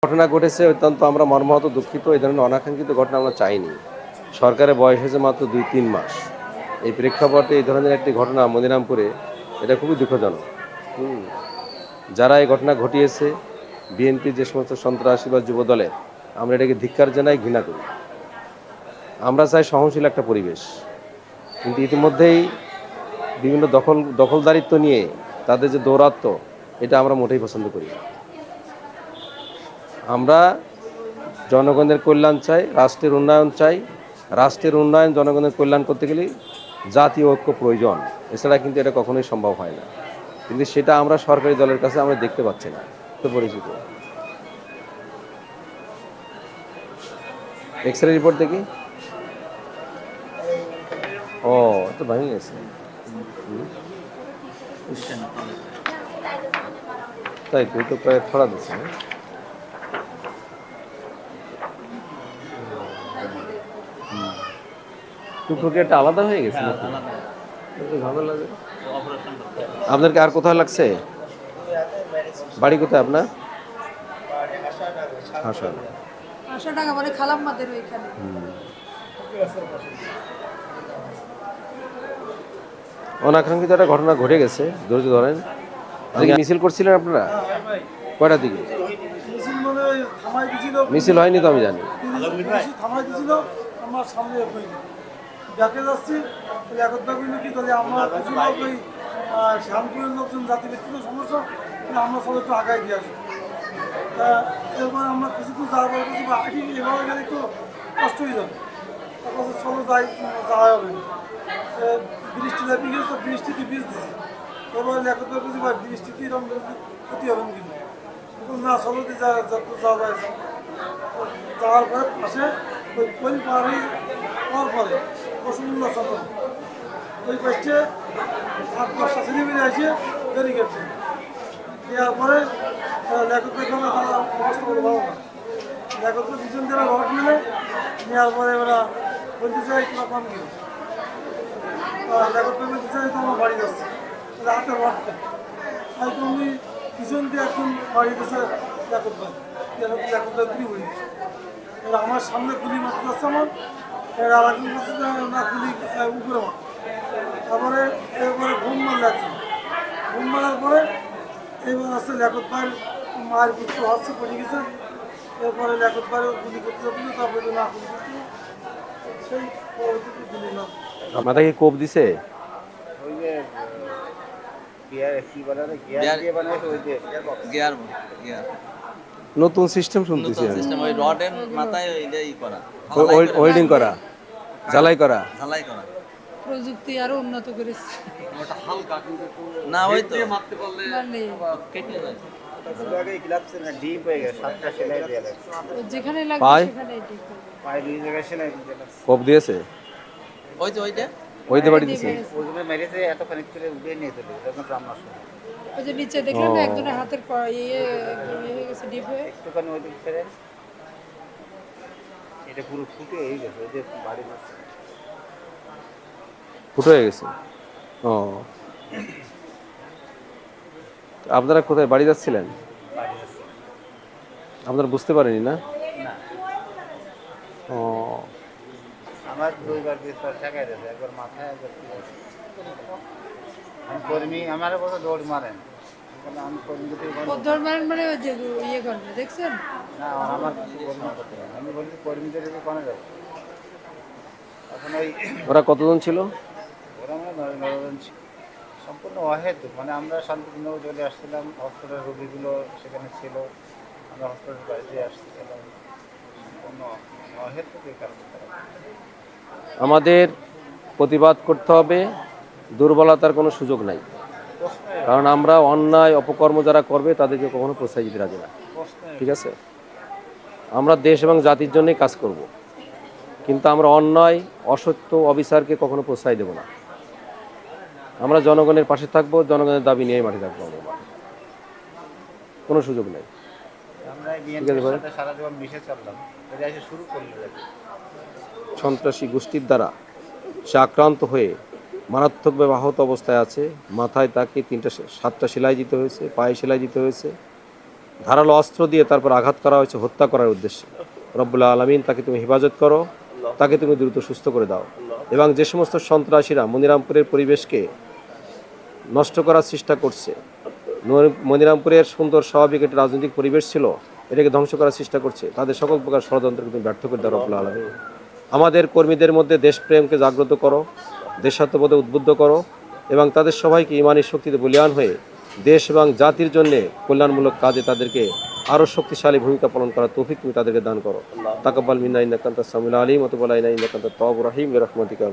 ঘটনা ঘটেছে অত্যন্ত আমরা মর্মাহত দুঃখিত। এই ধরনের অনাকাঙ্ক্ষিত ঘটনা আমরা চাইনি। সরকারের বয়স হয়েছে মাত্র ২-৩ মাস। এই প্রেক্ষাপটে এই ধরনের একটি ঘটনা মনিরামপুরে, এটা খুবই দুঃখজনক। হুম। যারা এই ঘটনা ঘটিয়েছে, বিএনপির যে সমস্ত সন্ত্রাসী বা যুবদলের, আমরা এটাকে ধিক্কার জানাই, ঘৃণা করি। আমরা চাই সহনশীল একটা পরিবেশ, কিন্তু ইতিমধ্যেই বিভিন্ন দখলদারিত্ব নিয়ে তাদের যে দৌরাত্ম্য, এটা আমরা মোটেই পছন্দ করি না। আমরা জনগণের কল্যাণ চাই, রাষ্ট্রের উন্নয়ন চাই। রাষ্ট্রের উন্নয়ন, জনগণের কল্যাণ করতে গেলে জাতীয় ঐক্য প্রয়োজন। এছাড়া কিন্তু এটা কখনোই সম্ভব হয় না। কিন্তু সেটা আমরা সরকারি দলের কাছে আমরা দেখতে পাচ্ছি না। তো পরিচিত এক্স-রে রিপোর্ট দেখি। ও, তো ভেঙে গেছে। তাই তুই তো প্রায় ছড়া দিচ্ছে। টুকটুকি একটা আলাদা হয়ে গেছে নাকি? ঝামেলা। আপনাদেরকে আর কোথায় লাগছে? বাড়ি কোথায় আপনার? আশাডাঙ্গা মানে খালাম্মাদের ওইখানে। অনাকাঙ্ক্ষিত একটা ঘটনা ঘটে গেছে, ধৈর্য ধরেন। আজকে মিছিল করছিলেন আপনারা কয়টার দিকে? মিছিল হয়নি তো আমি জানি। আমার সামনে দেখে যাচ্ছি কি তাহলে আমরা কিছু লোক ওই শ্যামপুরের লোকজন জাতি ব্যক্তিগত সমস্যা, আমরা সবাই একটু আগায় দিয়ে আসি। এরপর আমরা কিছু যাওয়ার পরে কিছু আগে এভাবে গেলে একটু কষ্ট হয়ে যাবে। তারপর চলো যাওয়া হবে না। বৃষ্টি লেপে গেছে, তো বৃষ্টিতে বীজ দিচ্ছে। এবার লেখক কিছু বৃষ্টিতে এরকম ক্ষতি হবে কিন্তু না, চলোতে যত যাওয়া যায়। যাওয়ার পরে পাশে ওই কোল পাড়ি হওয়ার পরে রসুল্লাহ চন্দন ওই পাশে 7-10টা ছেলেমেয়ে এসে ব্যারিকেড দেওয়ার পরে লেখকের সঙ্গে তারা অবস্থা করে ভালো না। লেখকের দুজন যারা রড মিলে নেওয়ার পরে ওরা বলতে চাই তোরা কম কিনো। লেখককে বলতে চাই তো আমার বাড়ি যাচ্ছে, হাতে রডটা আর তুমি পিছন দিয়ে একজন বাড়ি গেছে লেখক ভাই, লেখকটা গুলি হয়ে গেছে। এবার আমার সামনে গুলি মারতে যাচ্ছে আমার, এর আর একজন বলছে না গুলি উপরে মার। তারপরে এরপরে ঘুম মারলে একজন, ঘুম মারার পরে এবার আসছে লেখক ভাইয়ের মায়ের পুত্র হাসছে পড়ে গেছে। এরপরে লেখক ভাইয়ের গুলি করতে যাচ্ছিল, তারপরে না গুলি করতে সেই পরবর্তীতে গুলি না। মাথায় কি কোপ দিছে? নতুন সিস্টেম শুনতেছি আমি। ওই রডের মাথায় ওইটাই করা, ওয়েল্ডিং করা, ঝালাই করা। প্রযুক্তি আরো উন্নত করেছে। না ওই তো মানে যেখানে লাগবে পায়? সেখানে ঠিক হবে। কোপ দিয়েছে? ওই তো ওইটা ওইতে বাড়ি দিছে? ওই যে নিচে দেখলেন না একজনের হাতের ইয়ে হয়ে গেছে, ডিপ হয়ে। এটা পুরো ফুটে হয়ে গেছে, ওই যে বাড়ি মাছ ফুটো হয়ে গেছে। ও, আপনারা কোথায় বাড়ি যাচ্ছিলেন? আপনারা বুঝতে পারেনি না? ও, আমার দুইবার ঠেকাই দিয়েছে, একবার মাথায় একবার আমি কর্মী, আমার কথা দৌড় মারেন, আমি কর্মী মানে ওই যে ইয়ে করবে দেখছেন না, আমার কিছু কর্মী করতে হবে। আমি বলছি কর্মীদের কোনে যাবো। এখন ওই ওরা কতজন ছিল? ওরা মানে 9 জন ছিল। সম্পূর্ণ অহেতুক, মানে আমরা শান্তিপূর্ণভাবে চলে আসছিলাম, হসপিটালের রোগীগুলো সেখানে ছিল, আমরা হসপিটালের বাড়িতে আসছিলাম, সম্পূর্ণ অহেতুক এই কারণে। আমাদের প্রতিবাদ করতে হবে, দুর্বলতার কোনো সুযোগ নাই। কারণ আমরা অন্যায় অপকর্ম যারা করবে তাদেরকে কখনো প্রশ্রয় দিতে রাজি না। ঠিক আছে, আমরা দেশ এবং জাতির জন্যই কাজ করব, কিন্তু আমরা অন্যায় অসত্য অবিচারকে কখনো প্রশ্রয় দেব না। আমরা জনগণের পাশে থাকবো, জনগণের দাবি নিয়েই মাঠে থাকবো। আমরা কোনো সুযোগ নেই। আমরা বিএনপির সাথে সারা জীবন মিশে চললাম, এটা এসে শুরু করলো সন্ত্রাসী গোষ্ঠীর দ্বারা সে আক্রান্ত হয়ে মারাত্মকভাবে আহত অবস্থায় আছে। মাথায় তাকে 7টা সেলাই দিতে হয়েছে, পায়ে সেলাই দিতে হয়েছে। ধারালো অস্ত্র দিয়ে তারপর আঘাত করা হয়েছে হত্যা করার উদ্দেশ্যে। রব্বুল আলামিন তাকে তুমি হেফাজত করো, তাকে তুমি দ্রুত সুস্থ করে দাও। এবং যে সমস্ত সন্ত্রাসীরা মনিরামপুরের পরিবেশকে নষ্ট করার চেষ্টা করছে, মনিরামপুরের সুন্দর স্বাভাবিক একটি রাজনৈতিক পরিবেশ ছিল, এটাকে ধ্বংস করার চেষ্টা করছে, তাদের সকল প্রকার ষড়যন্ত্রকে তুমি ব্যর্থ করে দাও রব্বুল আলামিন। আমাদের কর্মীদের মধ্যে দেশপ্রেমকে জাগ্রত করো, দেশাত্মবোধে উদ্বুদ্ধ করো এবং তাদের সবাইকে ইমানি শক্তিতে বলীয়ান হয়ে দেশ এবং জাতির জন্যে কল্যাণমূলক কাজে তাদেরকে আরও শক্তিশালী ভূমিকা পালন করার তৌফিক তুমি তাদেরকে দান করো। তাকাব্বাল মিন্না ইন্নাকা আনতাস সামিউল আলিম ওয়া তুব আলাইনা ইন্নাকা আনতাত তাওয়াবুর রহিম বিরহমাতিকা।